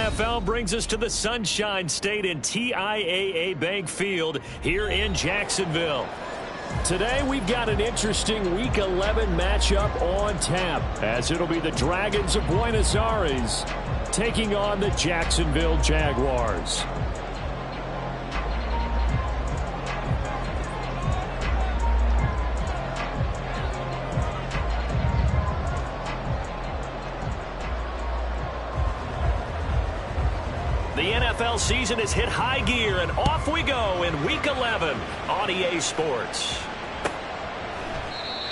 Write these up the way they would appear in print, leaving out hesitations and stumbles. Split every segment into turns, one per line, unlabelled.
NFL brings us to the Sunshine State in TIAA Bank Field here in Jacksonville. Today we've got an interesting Week 11 matchup on tap, as it'll be the Dragons of Buenos Aires taking on the Jacksonville Jaguars. The NFL season has hit high gear, and off we go in Week 11 on EA Sports.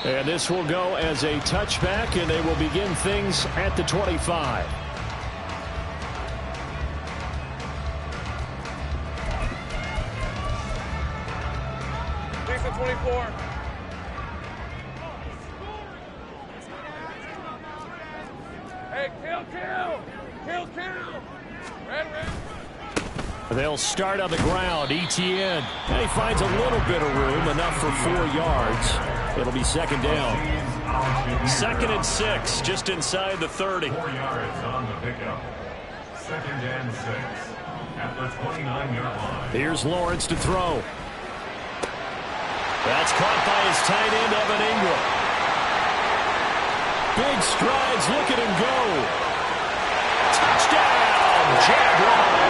And this will go as a touchback, and they will begin things at the 25.
Takes the 24. Hey, kill. Red.
They'll start on the ground. Etienne. And he finds a little bit of room, enough for 4 yards. It'll be second down. 2nd and 6, just inside the 30.
4 yards on the pickup. 2nd and 6 at the 29-yard line.
Here's Lawrence to throw. That's caught by his tight end, Evan Ingram. Big strides. Look at him go. Touchdown, Jaguars.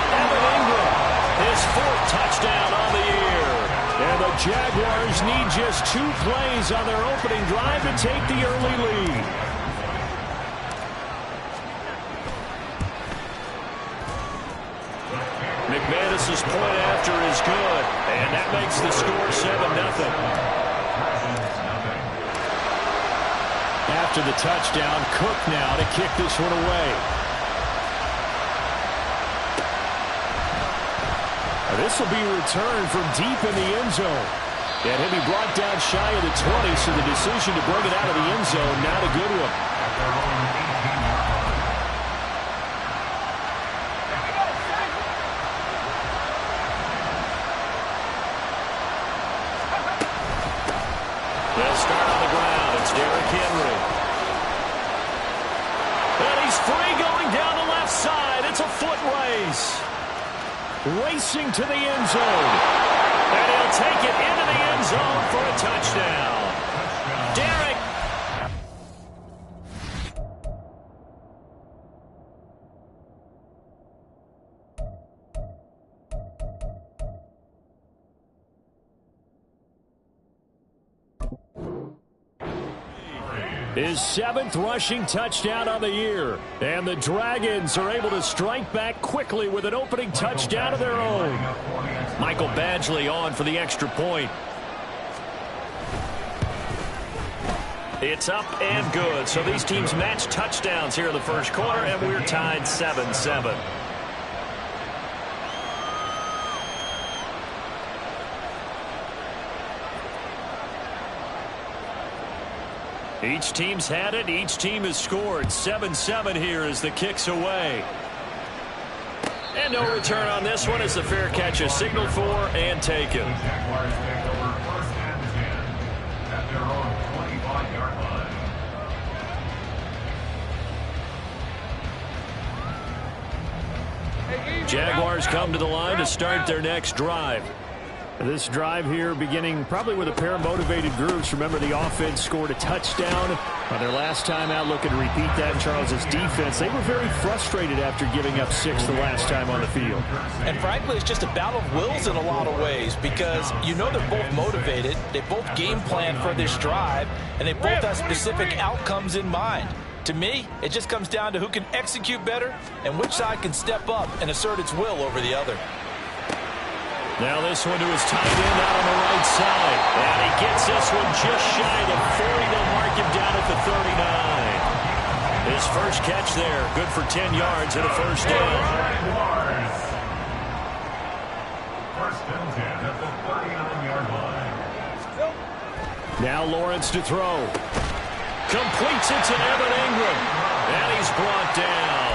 Evan Ingram, his 4th touchdown on the year. And the Jaguars need just 2 plays on their opening drive to take the early lead. McManus's point after is good, and that makes the score 7-0. After the touchdown, Cook now to kick this one away. This will be returned from deep in the end zone. And he'll be brought down shy of the 20, so the decision to bring it out of the end zone, not a good one. They'll start on the ground. It's Derrick Henry. And he's free going down the left side. It's a foot race. Racing to the end zone. And he'll take it into the end zone for a touchdown. Derrick. His 7th rushing touchdown on the year. And the Dragons are able to strike back quickly with an opening touchdown of their own. Michael Badgley on for the extra point. It's up and good. So these teams match touchdowns here in the first quarter, and we're tied 7-7. Each team's had it. Each team has scored. 7-7 here as the kick's away. And no return on this one as the fair catch is signaled for and taken.
Jaguars take over 1st and 10 at their own 25-yard line.
Jaguars come to the line to start their next drive. This drive here beginning probably with a pair of motivated groups. Remember, the offense scored a touchdown on their last time out. Looking to repeat that in Charles's defense. They were very frustrated after giving up 6 the last time on the field.
And frankly, it's just a battle of wills in a lot of ways, because you know they're both motivated. They both game plan for this drive, and they both have specific outcomes in mind. To me, it just comes down to who can execute better and which side can step up and assert its will over the other.
Now this one to his tight end out on the right side. And he gets this one just shy of 40. They'll mark him down at the 39. His first catch there. Good for 10 yards and a first down.
First and 10 at the 39-yard line.
Now Lawrence to throw. Completes it to Evan Ingram. And he's brought down.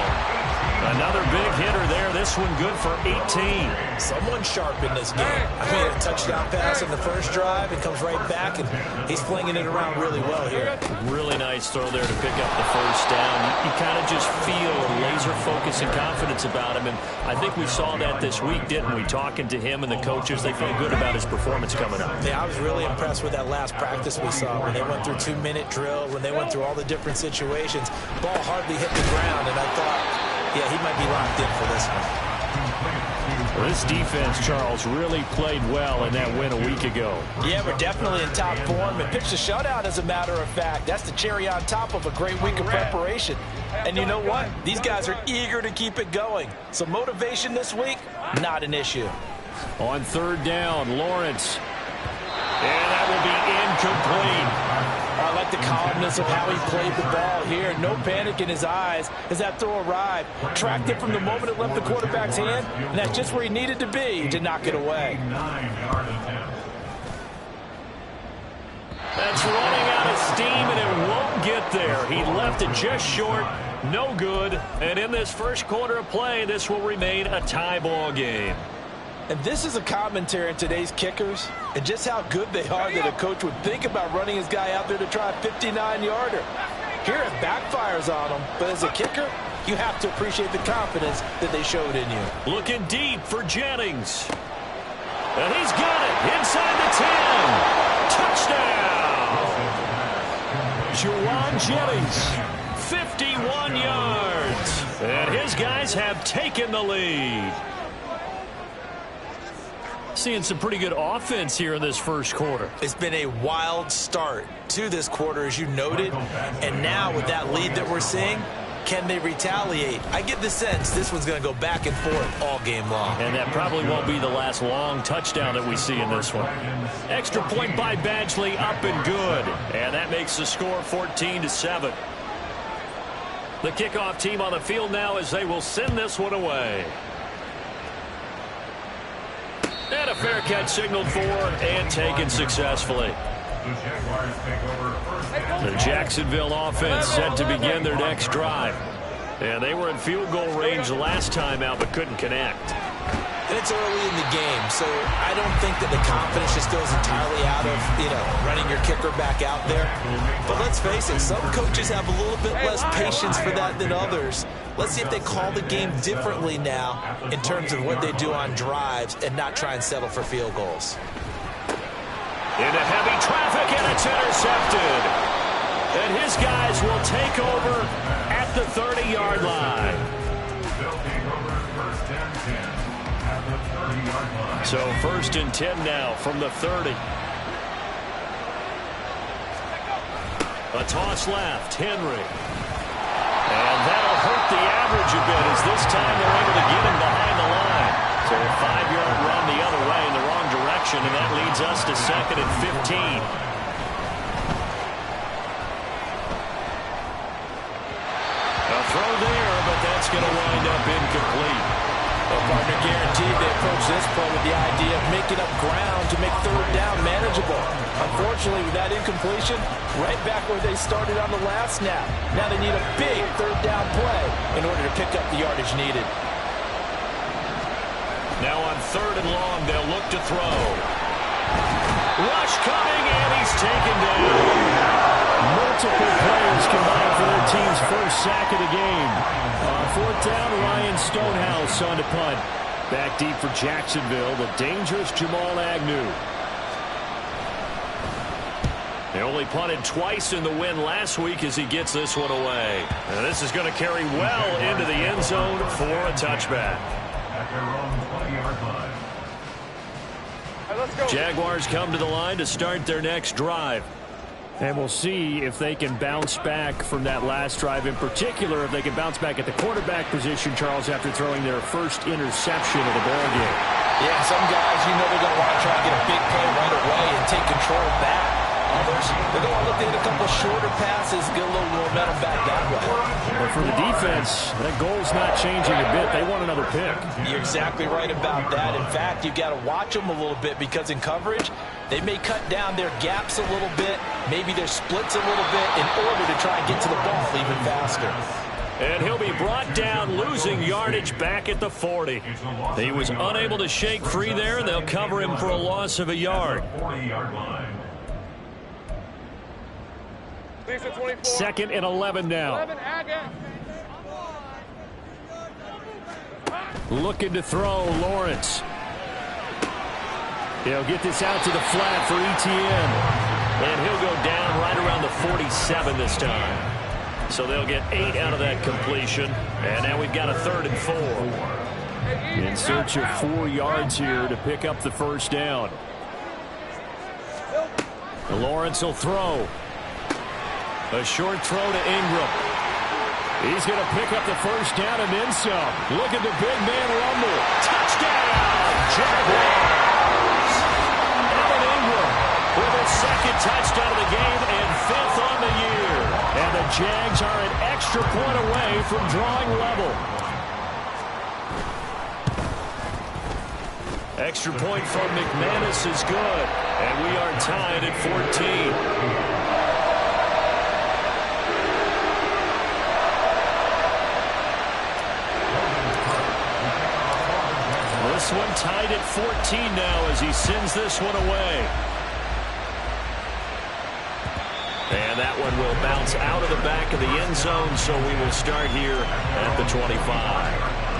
Another big hitter there this this one good for 18.
Someone sharp in this game. I mean, a touchdown pass in the first drive. It comes right back, and he's flinging it around really well here.
Really nice throw there to pick up the first down. You kind of just feel a laser focus and confidence about him, and I think we saw that this week, didn't we? Talking to him and the coaches, they felt good about his performance coming up.
Yeah, I was really impressed with that last practice we saw when they went through 2-minute drill, when they went through all the different situations. Ball hardly hit the ground, and I thought, yeah, he might be locked in for this one.
Well, this defense, Charles, really played well in that win a week ago.
Yeah, we're definitely in top form and pitched a shutout, as a matter of fact. That's the cherry on top of a great week of preparation. And you know what? These guys are eager to keep it going. So motivation this week, not an issue.
On third down, Lawrence. And that will be incomplete.
I like the calmness of how he played the ball here. No panic in his eyes as that throw arrived. Tracked it from the moment it left the quarterback's hand, and that's just where he needed to be to knock it away.
That's running out of steam, and it won't get there. He left it just short. No good. And in this first quarter of play, this will remain a tie ball game.
And this is a commentary on today's kickers and just how good they are that a coach would think about running his guy out there to try a 59-yarder. Here it backfires on him, but as a kicker, you have to appreciate the confidence that they showed in you.
Looking deep for Jennings. And he's got it inside the 10. Touchdown! Juwan Jennings, 51 yards. And his guys have taken the lead. Seeing some pretty good offense here in this first quarter.
It's been a wild start to this quarter, as you noted. And now with that lead that we're seeing, can they retaliate? I get the sense this one's going to go back and forth all game long.
And that probably won't be the last long touchdown that we see in this one. Extra point by Badgley, up and good. And that makes the score 14-7. The kickoff team on the field now as they will send this one away. And a fair catch signaled for and taken successfully. The Jacksonville offense set to begin their next drive. And they were in field goal range last time out but couldn't connect.
And it's early in the game, so I don't think that the confidence just goes entirely out of, running your kicker back out there. But let's face it, some coaches have a little bit less patience for that than others. Let's see if they call the game differently now in terms of what they do on drives and not try and settle for field goals.
Into heavy traffic, and it's intercepted. And his guys will take over at the 30-yard line. So 1st and 10 now from the 30. A toss left, Henry. And that'll hurt the average a bit as this time they're able to get him behind the line. So a 5-yard run the other way in the wrong direction, and that leads us to 2nd and 15. A throw there, but that's going to wind up incomplete. Well, partner guaranteed they approach this play with the idea of making up ground to make third down manageable. Unfortunately, with that incompletion, right back where they started on the last snap. Now they need a big third down play in order to pick up the yardage needed. Now on 3rd and long, they'll look to throw. Rush coming, and he's taken down. Multiple players combined for their team's first sack of the game. On 4th down, Ryan Stonehouse on to punt. Back deep for Jacksonville, the dangerous Jamal Agnew. They only punted twice in the win last week as he gets this one away. And this is going to carry well into the end zone for a touchback. Jaguars come to the line to start their next drive. And we'll see if they can bounce back from that last drive. In particular, if they can bounce back at the quarterback position, Charles, after throwing their first interception of the ball game.
Yeah, some guys, they're going to want to try to get a big play right away and take control back. Others, they're going to look at a couple shorter passes, get a little momentum back that way.
But for the defense, that goal's not changing a bit. They want another pick.
You're exactly right about that. In fact, you've got to watch them a little bit because in coverage, they may cut down their gaps a little bit, maybe their splits a little bit in order to try and get to the ball even faster.
And he'll be brought down, losing yardage back at the 40. He was unable to shake free there, and they'll cover him for a loss of a yard.
40-yard line.
2nd and 11 now.
11, Agate.
Looking to throw, Lawrence. He'll get this out to the flat for Etienne. And he'll go down right around the 47 this time. So they'll get 8 out of that completion. And now we've got a 3rd and 4. In search of 4 yards here to pick up the first down. Lawrence will throw. A short throw to Ingram. He's going to pick up the first down and then some. Look at the big man rumble. Touchdown, Jaguars! Evan Ingram with his 2nd touchdown of the game and 5th on the year. And the Jags are an extra point away from drawing level. Extra point from McManus is good. And we are tied at 14. This one tied at 14 now as he sends this one away. And that one will bounce out of the back of the end zone, so we will start here at the 25.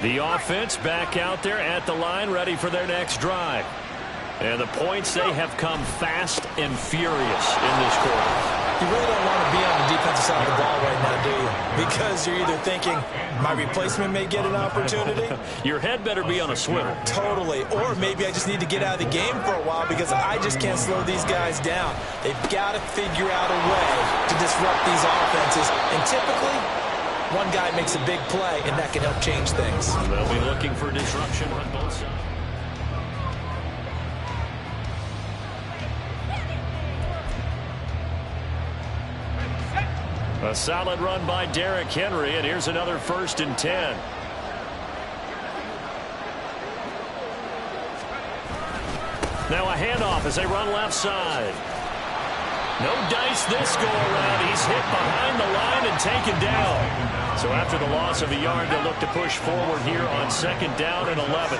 The offense back out there at the line, ready for their next drive. And the points, they have come fast and furious in this quarter.
You really don't want to be on the defensive side of the ball right now, do you? Because you're either thinking, my replacement may get an opportunity.
Your head better be on a swivel.
Totally. Or maybe I just need to get out of the game for a while because I just can't slow these guys down. They've got to figure out a way to disrupt these offenses. And typically, one guy makes a big play, and that can help change things.
They'll be looking for disruption on both sides. A solid run by Derrick Henry, and here's another 1st and 10. Now a handoff as they run left side. No dice this go around. He's hit behind the line and taken down. So after the loss of a yard, they'll look to push forward here on 2nd down and 11.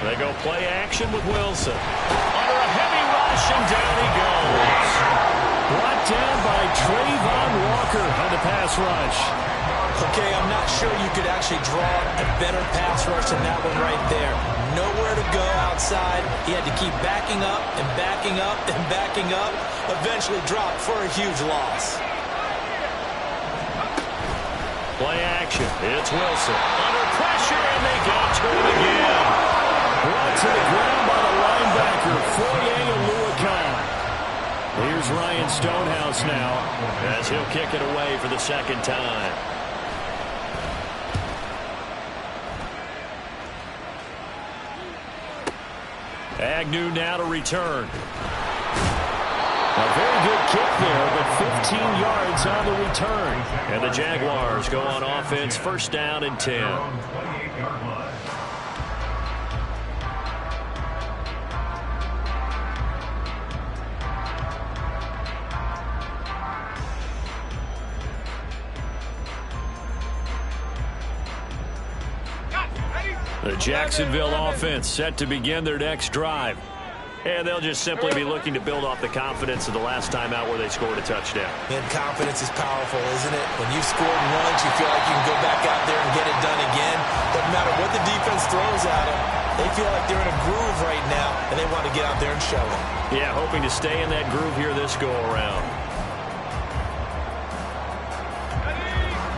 They go play action with Wilson. Under a heavy rush, and down he goes. Brought down by Trayvon Walker on the pass rush.
Okay, I'm not sure you could actually draw a better pass rush than that one right there. Nowhere to go outside. He had to keep backing up and backing up and backing up. Eventually dropped for a huge loss.
Play action. It's Wilson. Under pressure, and they go to him again. Brought to the ground by the linebacker, Foye Oluokun. Here's Ryan Stonehouse now as he'll kick it away for the 2nd time. Agnew now to return. A very good kick there, but 15 yards on the return. And the Jaguars go on offense, 1st down and 10. The Jacksonville offense set to begin their next drive. And they'll just simply be looking to build off the confidence of the last time out where they scored a touchdown.
And confidence is powerful, isn't it? When you scored once, you feel like you can go back out there and get it done again. Doesn't matter what the defense throws at them. They feel like they're in a groove right now, and they want to get out there and show it.
Yeah, hoping to stay in that groove here this go-around.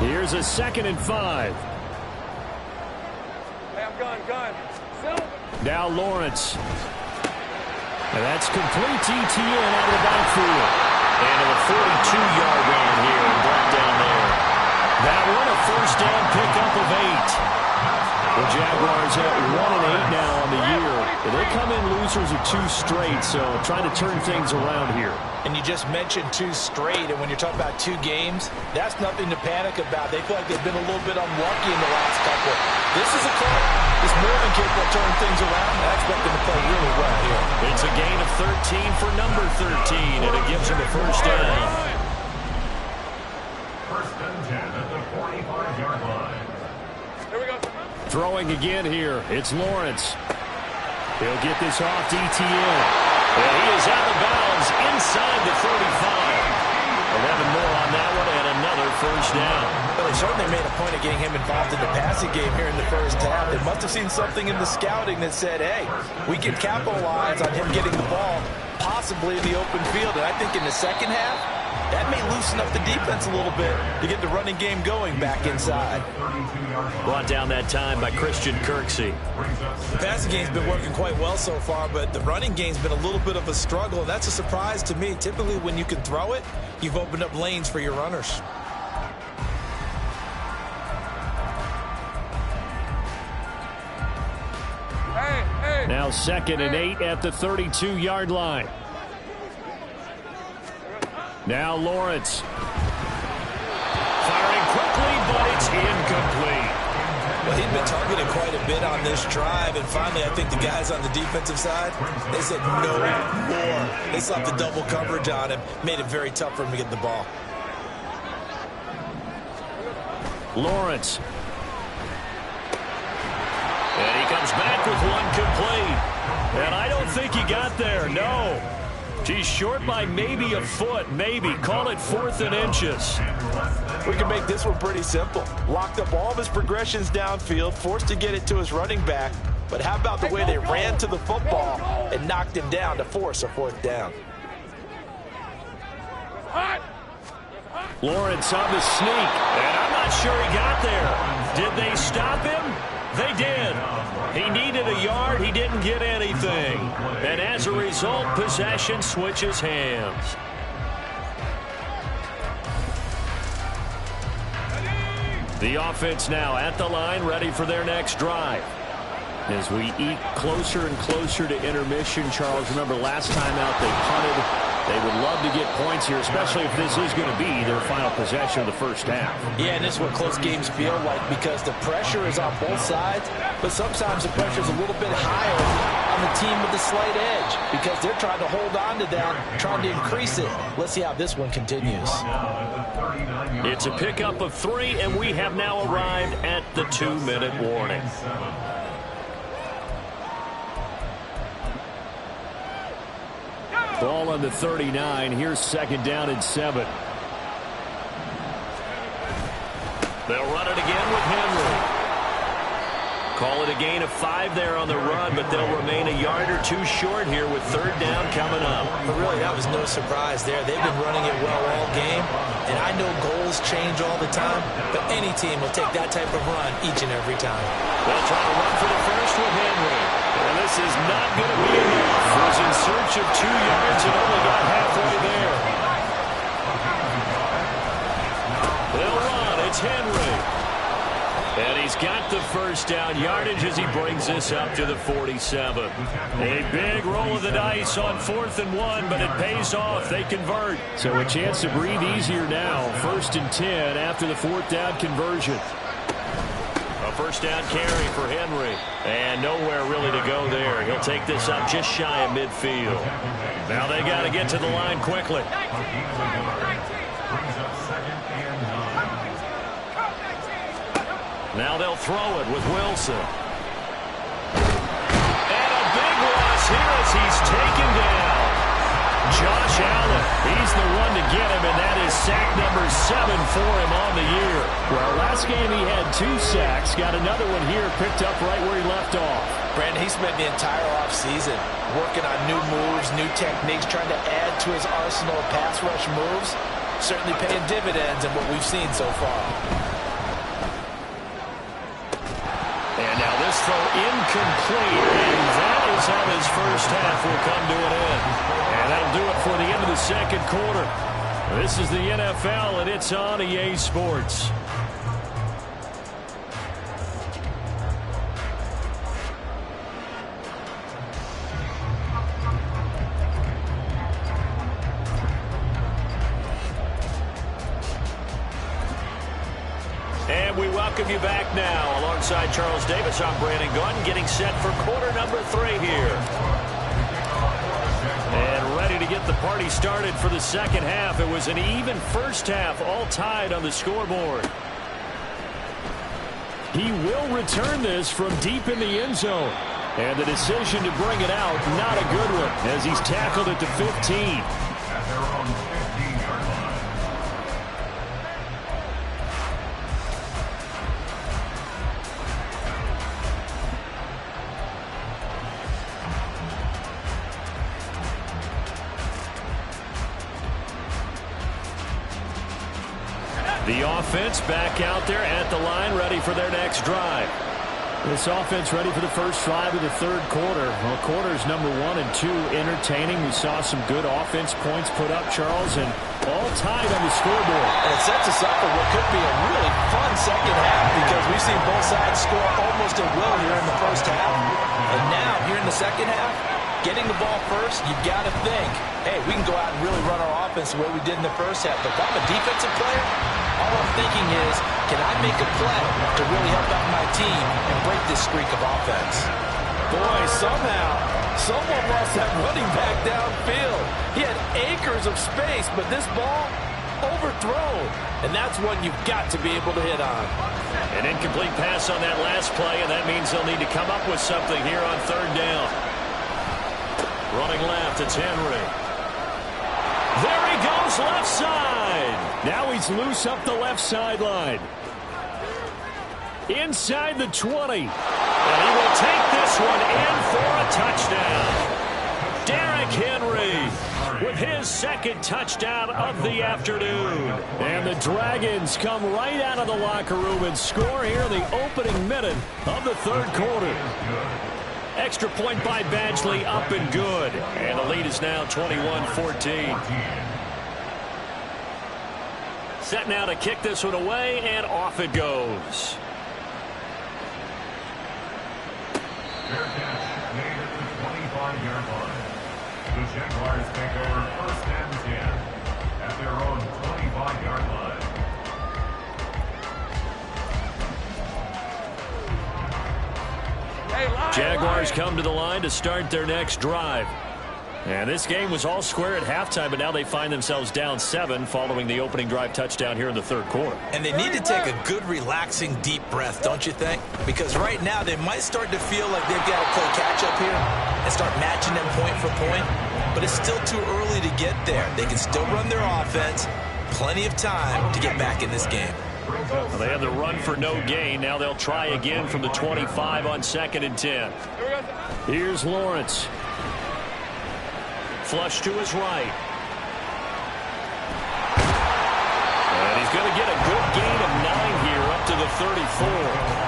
Here's a 2nd and 5.
Gun.
Now Lawrence. And that's complete to Etienne out of the backfield. And to the 42-yard line here and brought down there. That one a 1st down pickup of 8. The Jaguars at 1-8 now on the year. They come in losers of 2 straight, so trying to turn things around here.
And you just mentioned 2 straight, and when you're talking about 2 games, that's nothing to panic about. They feel like they've been a little bit unlucky in the last couple. This is a club that's more than capable of turning things around. I expect them to play really well here.
It's a gain of 13 for number 13, and it gives them a first down.
First and 10 at the 45-yard line.
Here we go.
Throwing again here. It's Lawrence. He'll get this off to ETN. And he is out of bounds inside the 35. 11 more on that one and another first down.
Well, they certainly made a point of getting him involved in the passing game here in the first half. They must have seen something in the scouting that said, hey, we can capitalize on him getting the ball possibly in the open field. And I think in the second half, that may loosen up the defense a little bit to get the running game going back inside.
Brought down that time by Christian Kirksey.
The passing game's been working quite well so far, but the running game's been a little bit of a struggle, and that's a surprise to me. Typically, when you can throw it, you've opened up lanes for your runners.
Now 2nd and 8 at the 32-yard line. Now Lawrence. Firing quickly, but it's incomplete.
Well, he'd been targeted quite a bit on this drive, and finally I think the guys on the defensive side, they said no more. They slapped the double coverage on him, made it very tough for him to get the ball.
Lawrence. And he comes back with one complete. And I don't think he got there, no. He's short by maybe a foot, maybe. Call it 4th and inches.
We can make this one pretty simple. Locked up all of his progressions downfield, forced to get it to his running back. But how about the way they ran to the football and knocked him down to force a 4th down?
Lawrence on the sneak, and I'm not sure he got there. Did they stop him? They did. He needed a yard. He didn't get anything. And as a result, possession switches hands. The offense now at the line, ready for their next drive. As we eat closer and closer to intermission, Charles, remember last time out they punted. They would love to get points here, especially if this is going to be their final possession of the first half.
Yeah, and this is what close games feel like because the pressure is on both sides, but sometimes the pressure is a little bit higher on the team with the slight edge because they're trying to hold on to that, trying to increase it. Let's see how this one continues.
It's a pickup of 3, and we have now arrived at the 2-minute warning. Ball on the 39. Here's 2nd down and 7. They'll run it again with Henry. Call it a gain of 5 there on the run, but they'll remain a yard or 2 short here with 3rd down coming up.
But really, that was no surprise there. They've been running it well all game, and I know goals change all the time, but any team will take that type of run each and every time.
They'll try to run for the first with Henry. And this is not going to be enough. Was in search of 2 yards and only got halfway there. They'll run. It's Henry. And he's got the first down yardage as he brings this up to the 47. A big roll of the dice on 4th and 1, but it pays off. They convert. So a chance to breathe easier now. 1st and 10 after the 4th down conversion. A first down carry for Henry. And nowhere really to go there. He'll take this up just shy of midfield. Now they got to get to the line quickly. Now they'll throw it with Wilson. And a big loss here as he's taken down. Josh Allen, he's the one to get him, and that is sack number 7 for him on the year. Well, last game he had 2 sacks. Got another one here, picked up right where he left off.
Brandon, he spent the entire offseason working on new moves, new techniques, trying to add to his arsenal of pass rush moves. Certainly paying dividends in what we've seen so far.
And now this throw incomplete, and that is how his first half will come to an end. And that'll do it for the end of the 2nd quarter. This is the NFL, and it's on EA Sports. And we welcome you back now. Alongside Charles Davis, I'm Brandon Gunn, getting set for quarter number 3 here. And ready to get the party started for the second half. It was an even first half, all tied on the scoreboard. He will return this from deep in the end zone. And the decision to bring it out, not a good one, as he's tackled at the 15.
At their own 15-yard line.
The offense back out there at the line, ready for their next drive. This offense ready for the first drive of the third quarter. Well, quarters number 1 and 2 entertaining. We saw some good offense points put up, Charles, and all tied on the scoreboard.
And it sets us up for what could be a really fun second half because we've seen both sides score almost at will here in the first half. And now, here in the second half, getting the ball first, you've got to think, hey, we can go out and really run our offense the way we did in the first half. But if I'm a defensive player, all I'm thinking is, can I make a play to really help out my team and break this streak of offense? Boy, somehow, someone lost that running back downfield. He had acres of space, but this ball overthrown. And that's one you've got to be able to hit on.
An incomplete pass on that last play, and that means they'll need to come up with something here on third down. Running left, it's Henry. There he goes, left side. Now he's loose up the left sideline. Inside the 20. And he will take this one in for a touchdown. Derrick Henry with his second touchdown of the afternoon. And the Dragons come right out of the locker room and score here in the opening minute of the third quarter. Extra point by Badgley, up and good. And the lead is now 21-14. Set now to kick this one away, and off it goes.
Fair catch made at the 25-yard line. The Jaguars take over first and 10 at their own 25-yard line.
Jaguars come to the line to start their next drive. And this game was all square at halftime, but now they find themselves down 7 following the opening drive touchdown here in the third quarter.
And they need to take a good, relaxing, deep breath, don't you think? Because right now they might start to feel like they've got to play catch-up here and start matching them point for point. But it's still too early to get there. They can still run their offense. Plenty of time to get back in this game.
Well, they had the run for no gain. Now they'll try again from the 25 on 2nd and 10. Here's Lawrence. Flush to his right. And he's going to get a good gain of 9 here up to the 34.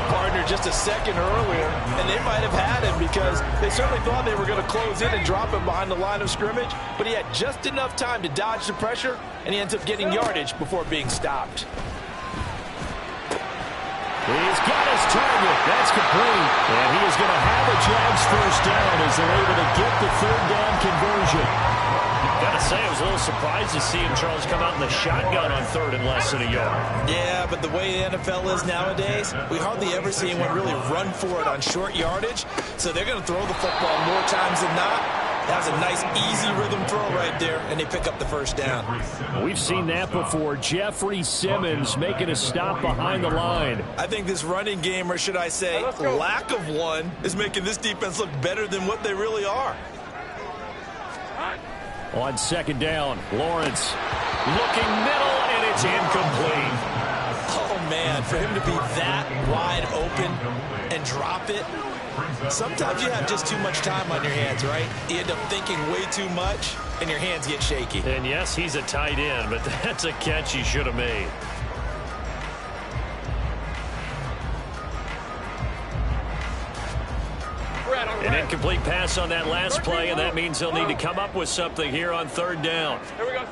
Partner just a second earlier, and they might have had him because they certainly thought they were going to close in and drop him behind the line of scrimmage, but he had just enough time to dodge the pressure, and he ends up getting yardage before being stopped.
He's got his target. That's complete. And he is going to have a Jags first down as they're able to get the third down conversion. Got to say, I was a little surprised to see him, Charles, come out in the shotgun on third and less than a yard.
Yeah, but the way the NFL is nowadays, we hardly ever see anyone really run for it on short yardage. So they're going to throw the football more times than not. That was a nice, easy rhythm throw right there, and they pick up the first down.
We've seen that before. Jeffrey Simmons making a stop behind the line.
I think this running game, or should I say lack of one, is making this defense look better than what they really are.
On second down, Lawrence looking middle, and it's incomplete.
Oh, man, for him to be that wide open and drop it, sometimes you have just too much time on your hands, right? You end up thinking way too much, and your hands get shaky.
And yes, he's a tight end, but that's a catch he should have made. An incomplete pass on that last play, and that means they'll need to come up with something here on third down.
Here we go.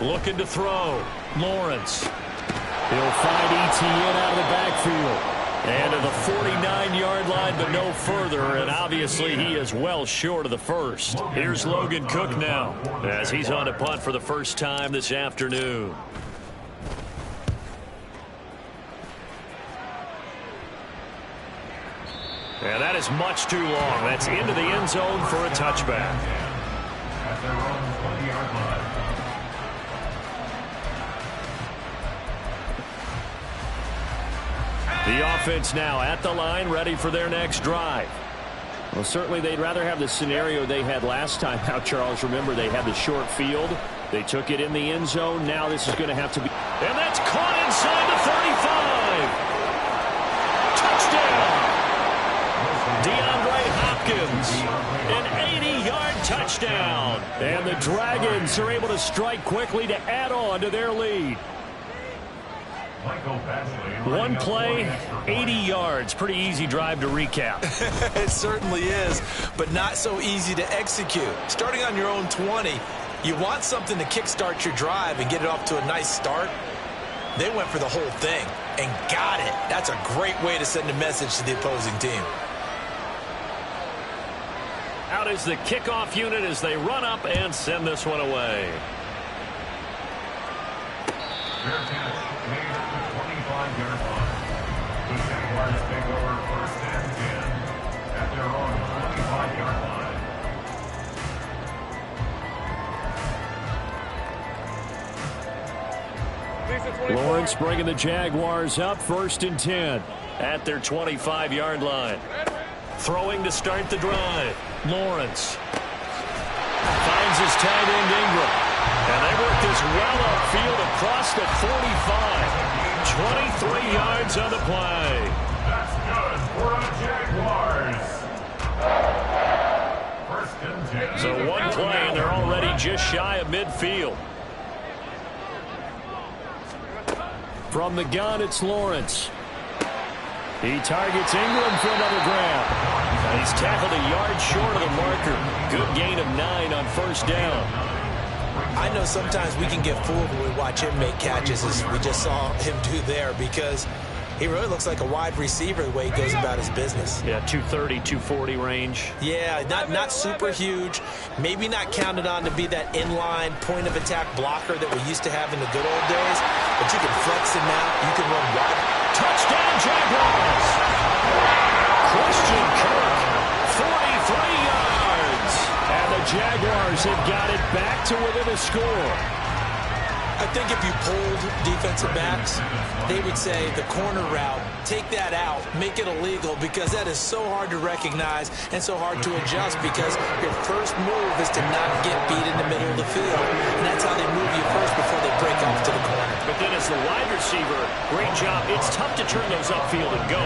Looking to throw. Lawrence. He'll find Etienne out of the backfield. And to the 49-yard line, but no further, and obviously he is well short of the first. Here's Logan Cook now, as he's on to punt for the first time this afternoon. And that is much too long. That's into the end zone for a touchback.
At their own 20-yard line.
The offense now at the line, ready for their next drive. Well, certainly they'd rather have the scenario they had last time out, Charles. Remember, they had the short field. They took it in the end zone. Now this is going to have to be... And that's caught inside the 35. Touchdown! DeAndre Hopkins. An 80-yard touchdown. And the Dragons are able to strike quickly to add on to their lead. One play, 80 yards. Pretty easy drive to recap.
It certainly is, but not so easy to execute. Starting on your own 20, you want something to kickstart your drive and get it off to a nice start. They went for the whole thing and got it. That's a great way to send a message to the opposing team.
Out is the kickoff unit as they run up and send this one away.
Fair catch made at the 25-yard line. The Jaguars take over 1st and 10 at their own 25-yard line.
Lawrence bringing the Jaguars up 1st and 10 at their 25-yard line. Throwing to start the drive. Lawrence finds his tight end Ingram. And they work this well upfield across the 45. 23 yards on the play.
That's good for the Jaguars. 1st and 10.
So one play, and they're already just shy of midfield. From the gun, it's Lawrence. He targets Ingram for another grab. And he's tackled a yard short of the marker. Good gain of 9 on 1st down.
I know sometimes we can get fooled when we watch him make catches, as we just saw him do there, because he really looks like a wide receiver the way he goes about his business.
Yeah, 230, 240 range.
Yeah, not super huge. Maybe not counted on to be that inline point-of-attack blocker that we used to have in the good old days, but you can flex him out. You can run wide.
Touchdown, Jaguars! Christian Kirk, 43 yards. And the Jaguars have got it back to within a score.
I think if you polled defensive backs, they would say the corner route, take that out, make it illegal, because that is so hard to recognize and so hard to adjust, because your first move is to not get beat in the middle of the field. And that's how they move you first before they break off to the corner.
But then as the wide receiver, great job. It's tough to turn those upfield and go,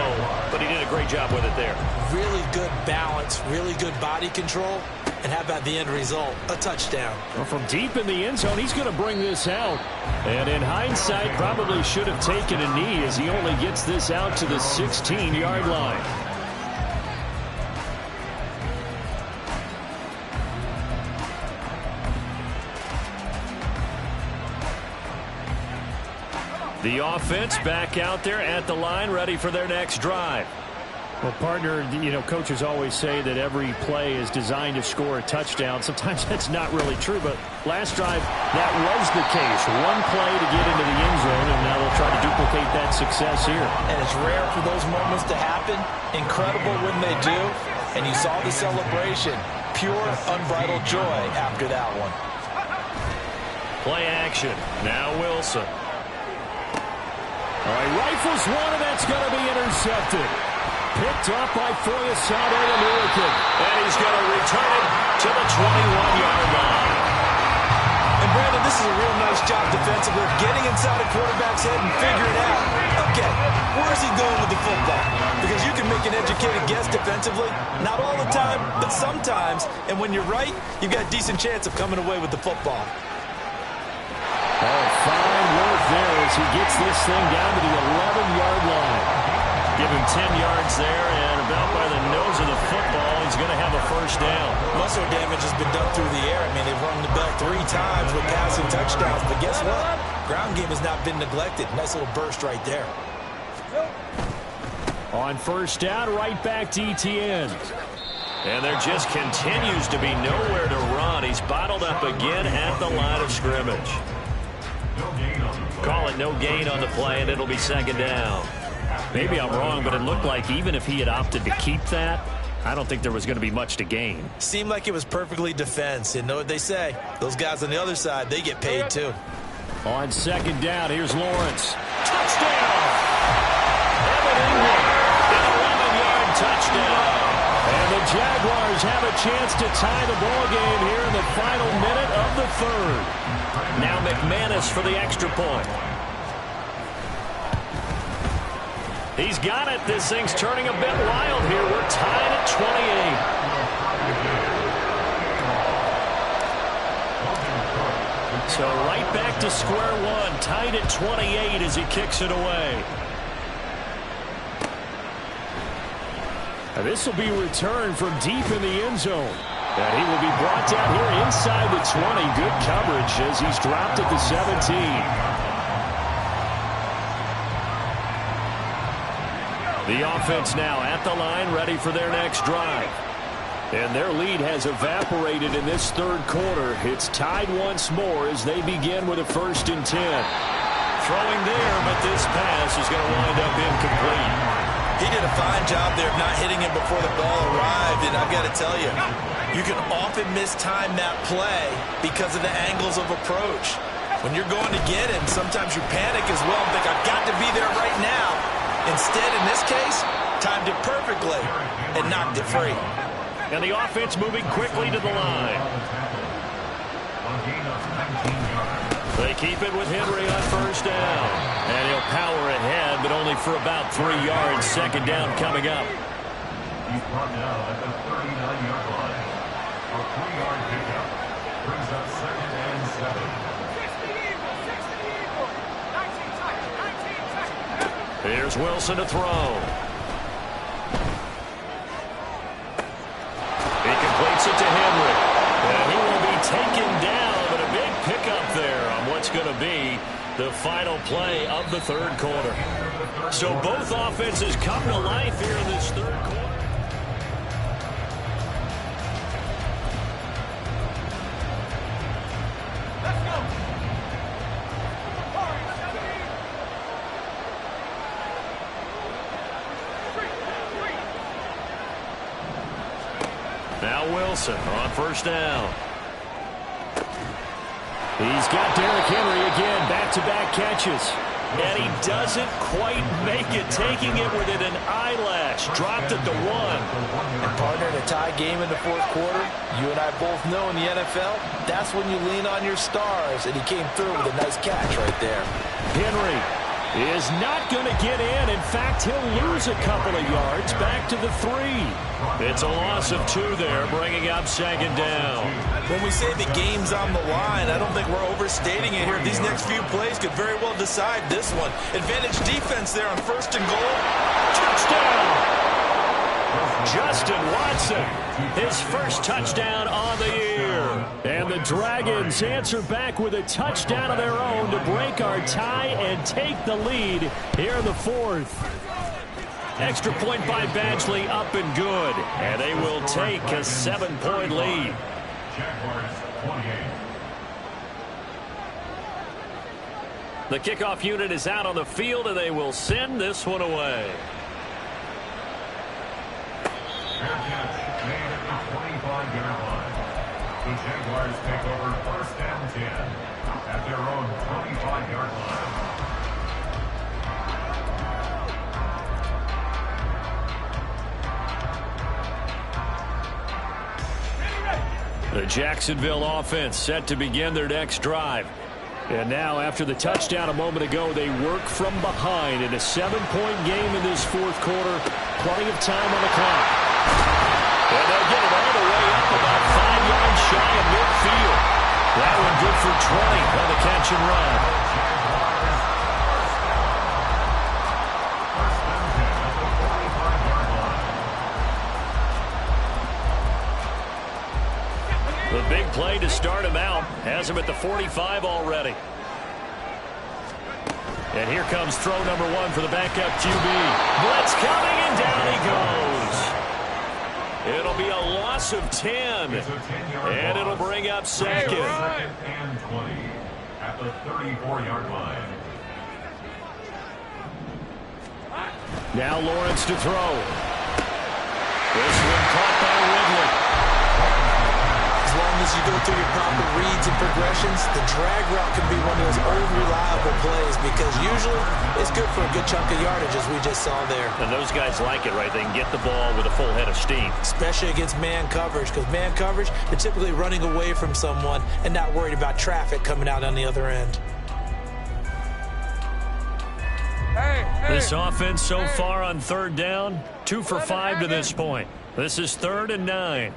but he did a great job with it there.
Really good balance, really good body control. And how about the end result? A touchdown.
Well, from deep in the end zone, he's going to bring this out. And in hindsight, probably should have taken a knee as he only gets this out to the 16-yard line. The offense back out there at the line, ready for their next drive. Well, partner, coaches always say that every play is designed to score a touchdown. Sometimes that's not really true, but last drive, that was the case. One play to get into the end zone, and now they'll try to duplicate that success here.
And it's rare for those moments to happen. Incredible when they do. And you saw the celebration. Pure, unbridled joy after that one.
Play action. Now Wilson. All right, rifles one, and that's going to be intercepted. Picked up by Foyesade American. And he's going to return it to the 21-yard line.
And Brandon, this is a real nice job defensively, getting inside a quarterback's head and figuring out, okay, where's he going with the football? Because you can make an educated guess defensively. Not all the time, but sometimes. And when you're right, you've got a decent chance of coming away with the football.
Oh, fine work there as he gets this thing down to the 11-yard line. Give him 10 yards there, and about by the nose of the football, he's going to have a first down.
Muscle damage has been done through the air. I mean, they've rung the bell 3 times with passing touchdowns, but guess what? Ground game has not been neglected. Nice little burst right there.
On first down, right back to ETN. And there just continues to be nowhere to run. He's bottled up again at the line of scrimmage. Call it no gain on the play, and it'll be second down. Maybe I'm wrong, but it looked like even if he had opted to keep that, I don't think there was going to be much to gain.
Seemed like it was perfectly defense. And know what they say? Those guys on the other side, they get paid too.
On second down, here's Lawrence. Touchdown! Evan Ingram, an 11-yard touchdown. And the Jaguars have a chance to tie the ball game here in the final minute of the third. Now McManus for the extra point. He's got it. This thing's turning a bit wild here. We're tied at 28. So right back to square one. Tied at 28 as he kicks it away. This will be returned from deep in the end zone. And he will be brought down here inside the 20. Good coverage as he's dropped at the 17. The offense now at the line, ready for their next drive. And their lead has evaporated in this third quarter. It's tied once more as they begin with a 1st and 10. Throwing there, but this pass is going to wind up incomplete.
He did a fine job there of not hitting him before the ball arrived, and I've got to tell you, you can often mistime that play because of the angles of approach. When you're going to get him, sometimes you panic as well and think, I've got to be there right now. Instead, in this case, timed it perfectly and knocked it free.
And the offense moving quickly to the line. They keep it with Henry on 1st down. And he'll power ahead, but only for about 3 yards. 2nd down coming up.
He's brought down at the 39-yard line. A 3-yard pickup brings up 2nd and 7.
Here's Wilson to throw. He completes it to Henry. And he will be taken down, but a big pickup there on what's going to be the final play of the third quarter. So both offenses come to life here in this third quarter. Now Wilson on 1st down. He's got Derrick Henry again, back-to-back catches. And he doesn't quite make it, taking it within an eyelash. Dropped at the 1.
And partner, in a tie game in the fourth quarter, you and I both know in the NFL, that's when you lean on your stars. And he came through with a nice catch right there.
Henry is not going to get in. In fact, he'll lose a couple of yards back to the 3. It's a loss of 2 there, bringing up 2nd down.
When we say the game's on the line, I don't think we're overstating it here. These next few plays could very well decide this one. Advantage defense there on 1st and goal.
Touchdown! Justin Watson, his first touchdown on the year. And the Dragons answer back with a touchdown of their own to break our tie and take the lead here in the 4th. Extra point by Badgley, up and good. And they will take a 7-point lead.
Jaguars 28.
The kickoff unit is out on the field, and they will send this one away.
Fair catch made at the 25-yard line. The Jaguars take over 1st and 10 at their own 25-yard line.
The Jacksonville offense set to begin their next drive. And now, after the touchdown a moment ago, they work from behind in a 7-point game in this fourth quarter. Plenty of time on the clock. And they'll get it all the way up about 5 yards shy of midfield. That one good for 20 on the catch and run. The big play to start him out has him at the 45 already. And here comes throw number 1 for the backup QB. Blitz coming, and down he goes. It'll be a loss of 10. And it'll bring up 2nd.
2nd and 20 at the 34-yard line.
Now Lawrence to throw. This one caught by Ridley.
As long as you go through your proper reads and progressions, the drag route can be one of those old reliable plays because usually it's good for a good chunk of yardage, as we just saw there.
And those guys like it, right? They can get the ball with a full head of steam.
Especially against man coverage, because man coverage, they're typically running away from someone and not worried about traffic coming out on the other end.
This offense so far on third down, 2 for 5 to this point. This is 3rd and 9.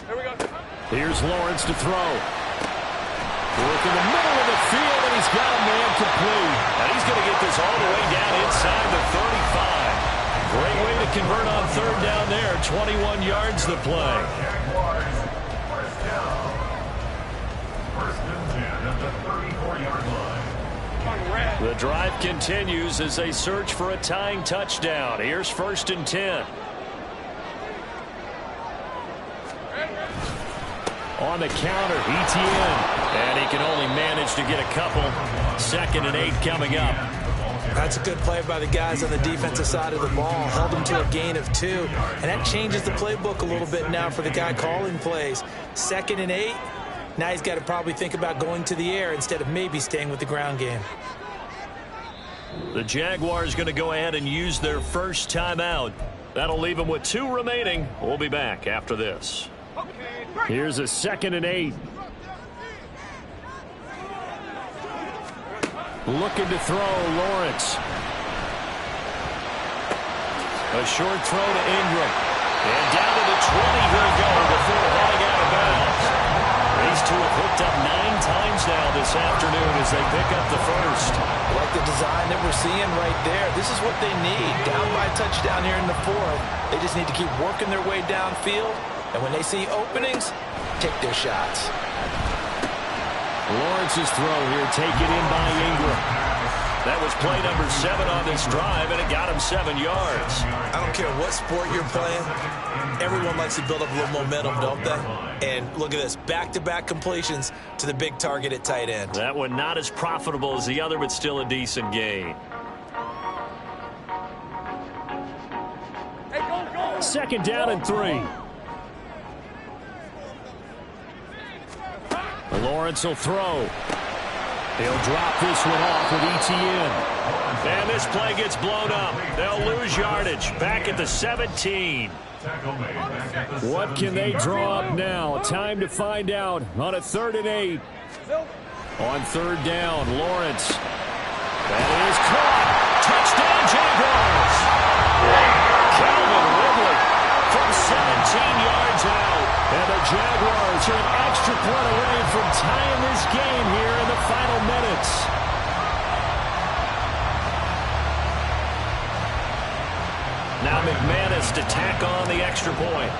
Here we go.
Here's Lawrence to throw. Work in the middle of the field, and he's got a man complete. And he's going to get this all the way down inside the 35. Great way to convert on third down there. 21 yards the play.
First and 10 at the 34-yard line.
The drive continues as they search for a tying touchdown. Here's 1st and 10. On the counter, ETN. And he can only manage to get a couple. 2nd and 8 coming up.
That's a good play by the guys on the defensive side of the ball. Held them to a gain of 2. And that changes the playbook a little bit now for the guy calling plays. 2nd and 8. Now he's got to probably think about going to the air instead of maybe staying with the ground game.
The Jaguars going to go ahead and use their first timeout. That'll leave them with 2 remaining. We'll be back after this. Here's a 2nd and 8. Looking to throw, Lawrence. A short throw to Ingram. And down to the 20 he'll go before hauling out of bounds. These two have hooked up 9 times now this afternoon as they pick up the first.
Like the design that we're seeing right there. This is what they need. Down by a touchdown here in the 4th. They just need to keep working their way downfield. And when they see openings, take their shots.
Lawrence's throw here taken in by Ingram. That was play number 7 on this drive, and it got him 7 yards.
I don't care what sport you're playing. Everyone likes to build up a little momentum, don't they? And look at this, back-to-back completions to the big target at tight end.
That one not as profitable as the other, but still a decent gain.
Hey, go.
2nd down and 3. Lawrence will throw. He'll drop this one off with ETN. And this play gets blown up. They'll lose yardage. Back at the 17. What can they draw up now? Time to find out on a 3rd and 8. On 3rd down, Lawrence. That is caught. Touchdown, Jaguars. Calvin Ridley from 17 yards out. And the Jaguars are an extra point away from tying this game here in the final minutes. Now McManus to tack on the extra point.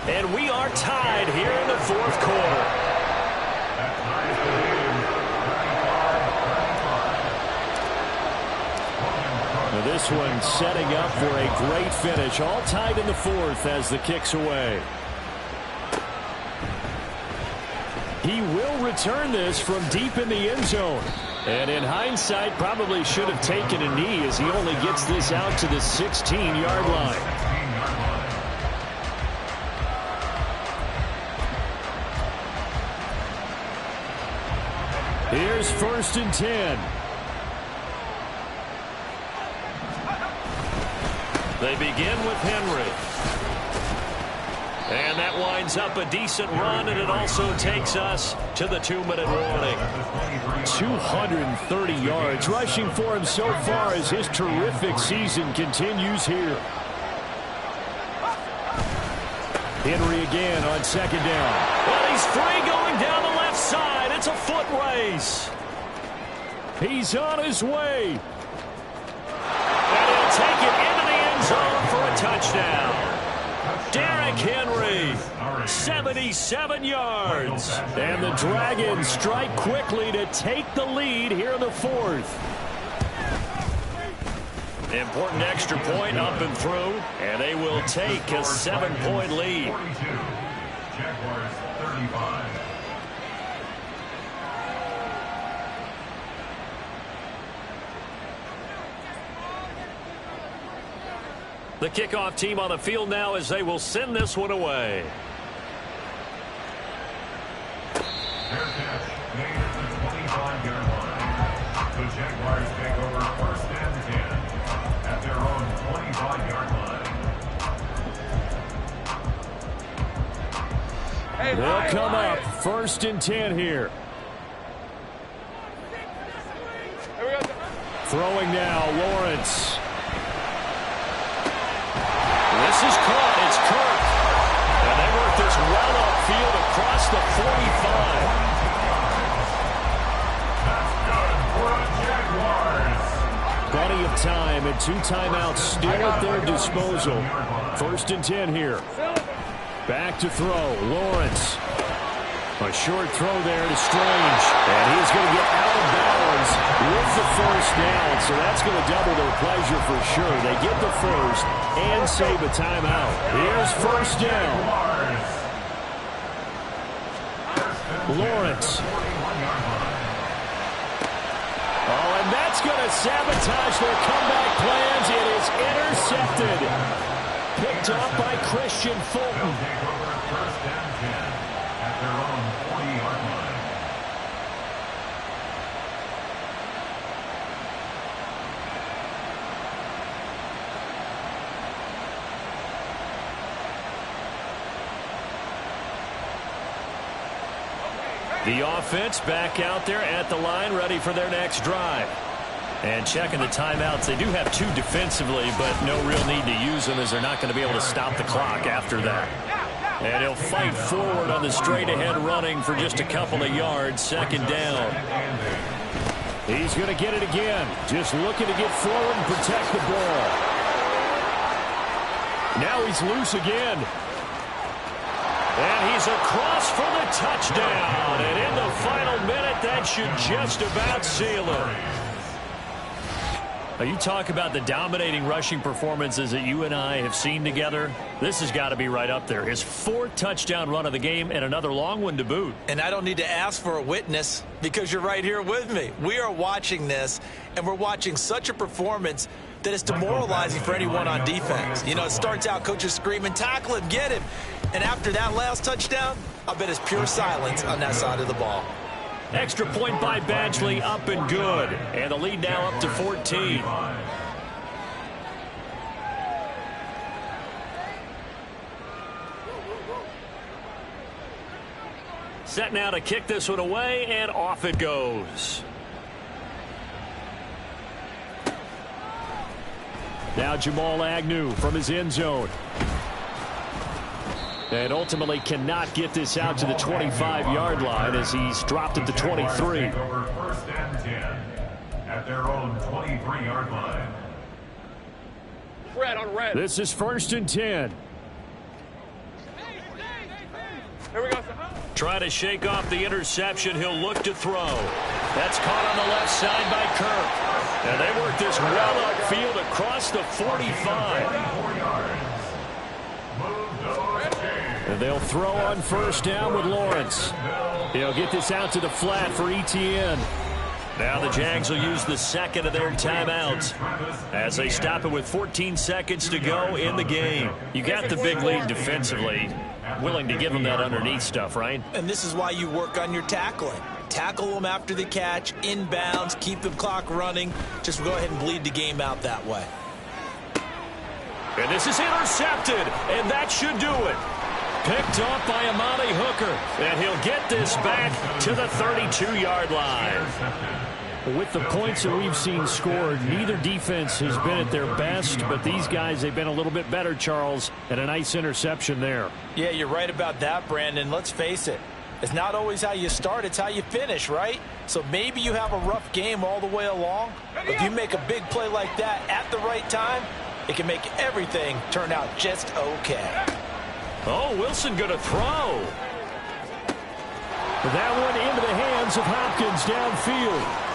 And we are tied here in the 4th quarter. This one setting up for a great finish. All tied in the 4th as the kick's away. He will return this from deep in the end zone. And in hindsight, probably should have taken a knee as he only gets this out to the 16-yard line. Here's 1st and 10. They begin with Henry. And that winds up a decent run, and it also takes us to the 2-minute warning. 230 yards rushing for him so far as his terrific season continues here. Henry again on 2nd down. Well, he's free going down the left side. It's a foot race. He's on his way. And he'll take it into the end zone for a touchdown. Derrick Henry, 77 yards. And the Dragons strike quickly to take the lead here in the 4th. Important extra point up and through, and they will take a 7-point lead.
Jaguars 35.
The kickoff team on the field now as they will send this one away.
Fair catch made at the 25-yard line. The Jaguars take over first and 10 at their own 25-yard line.
Hey,
They'll come up first and 10 here.
Here we go.
Throwing now, Lawrence. This is caught. It's Kirk. And they work this well upfield across the 45.
That's good for the Jaguars.
Plenty of time and 2 timeouts still at their disposal. First and 10 here. Back to throw, Lawrence. A short throw there to Strange. And he's going to get out of bounds with the first down. So that's going to double their pleasure for sure. They get the first and save a timeout. Here's first down. Lawrence. Oh, and that's going to sabotage their comeback plans. It is intercepted. Picked up by Christian Fulton.
First and 10 at their own 40-yard line.
The offense back out there at the line, ready for their next drive. And checking the timeouts, they do have 2 defensively, but no real need to use them as they're not going to be able to stop the clock after that. And he'll fight forward on the straight-ahead running for just a couple of yards, second down. He's going to get it again, just looking to get forward and protect the ball. Now he's loose again. And he's across for the touchdown. And in the final minute, that should just about seal it. Now, you talk about the dominating rushing performances that you and I have seen together. This has got to be right up there. His 4th touchdown run of the game and another long one to boot.
And I don't need to ask for a witness because you're right here with me. We are watching this, and we're watching such a performance that is demoralizing for anyone on defense. You know, it starts out coaches screaming, tackle him, get him. And after that last touchdown, I bet it's pure silence on that side of the ball.
Extra point by Badgley, up and good. And the lead now up to 14. Set now to kick this one away, and off it goes. Now Jamal Agnew from his end zone. And ultimately cannot get this out to the 25-yard line as he's dropped at the 23.
First and 10 at their own 23-yard line.
Red on red.
This is first and 10.
Here we go.
Try to shake off the interception. He'll look to throw. That's caught on the left side by Kirk. And they work this well upfield across the 45. And they'll throw on first down with Lawrence. He'll get this out to the flat for Etienne. Now the Jags will use the second of their timeouts as they stop it with 14 seconds to go in the game. You got the big lead defensively. Willing to give them that underneath stuff, right?
And this is why you work on your tackling. Tackle them after the catch, inbounds, keep the clock running. Just go ahead and bleed the game out that way.
And this is intercepted, and that should do it. Picked off by Amani Hooker, and he'll get this back to the 32-yard line. With the points that we've seen scored, neither defense has been at their best, but these guys, they've been a little bit better, Charles, and a nice interception there.
Yeah, you're right about that, Brandon. Let's face it. It's not always how you start, it's how you finish, right? So maybe you have a rough game all the way along, but if you make a big play like that at the right time, it can make everything turn out just okay.
Oh, Wilson going to throw. That one into the hands of Hopkins downfield.